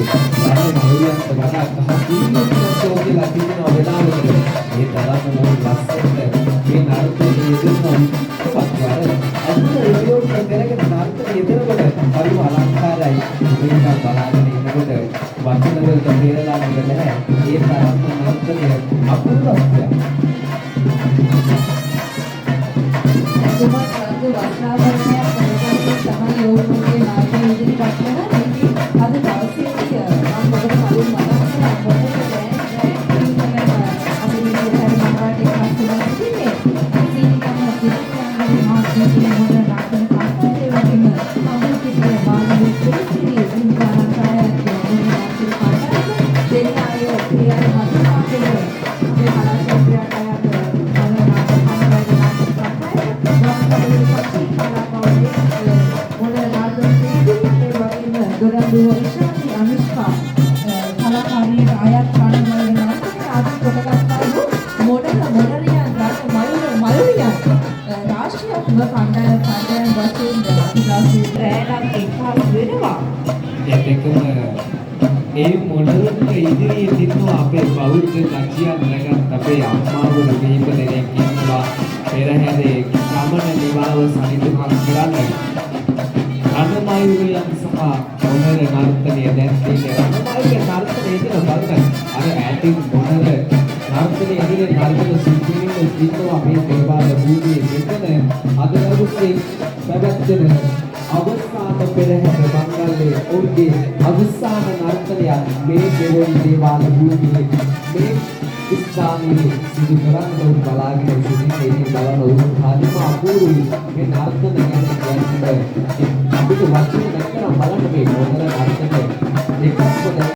රටේ මහියන්ට වඩා කහදීන ශෝකලා තියෙන වෙලාවකට මේ තරම් මොන ලස්සනට මේ නර්තනයේ යෙදෙනවා පත්වර අදුර රේඩියෝ කරගෙන නර්තනයේ යෙදෙනකොට පරිම අලංකාරයි මේක බලාගෙන ඉන්නකොට වචන වලට තේරලා නැහැ ඒ තරම් නර්තනය අපූර්වත්වයක් තුමා කරපු වස්ත්‍රාභරණයක් කරගන්න තමයි යෝගුගේ නාට්‍ය ඉදිරිපත් කරනවා. අද දවසේදී මම ඔබට කලින් මතක් කරා මොකද අපි මේ හරි මරාටි ක්ලාස් එකක් තියෙන්නේ. සීනිකම කිරියාගේ මාතෘකාවේ මොන නාටක කාර්යය වගේම අමුතුගේ බාහිර පිළිසිරි ඉන්ද්‍රාකාරයක් කියන නාටක කාර්යය දෙන්නායෝ ක්‍රියා මතකයේ මේ කලාශාස්ත්‍රයක් දුරන්දුවරිෂානි අනුෂ්කා කලාකාරියට අයත් කණ්ඩායම නාටකයේ ආදි කොටගත්තාලු මොඩරියන් මයුරියන් රාෂ්ට්‍රීය කණ්ඩායම් වශයෙන් අතිදාසී රැණක් එක්කාල් වෙනවා ඒත් එක්කම ඒ මොඩරන්ට ඉදිරියේ තිබුණු අපේ බෞද්ධ කච්චියන් නැගත් අපේ අම්මාවරු කිහිප දෙනෙක් ඉන්නවා පෙරහැරේ ගමන නිවාව සනිටුකම් කරන්නේ අනමයුරියන් සහ මොනර නර්තනය දැන් තියෙන්නේ අනමයුරියන් නර්තනයේ තියෙන බලන්න අර ඈතින් මොනර නර්තනයේ ඉදිරියේ නර්තන සිද්ධියේ ඉන්නවා මේ දේවාල භූමියේ මෙතන අද දවසේ පැවැත්වෙන අවස්ථාන පෙරහැර මංගල්‍යයේ ඔවුන්ගේ අවසාන නර්තනය මේ දෙවොන් දේවාල භූමියේ මේ ස්ථානයේ සිදු කරන්න උන් බලාගෙන සිටින්නේ මේ බලන උන් හරිම අපූර්වයි මේ නර්තන ගැන කියන්න අපිට වචන නැත්නම් බලන්න මේ මොනර නර්තනය එකක්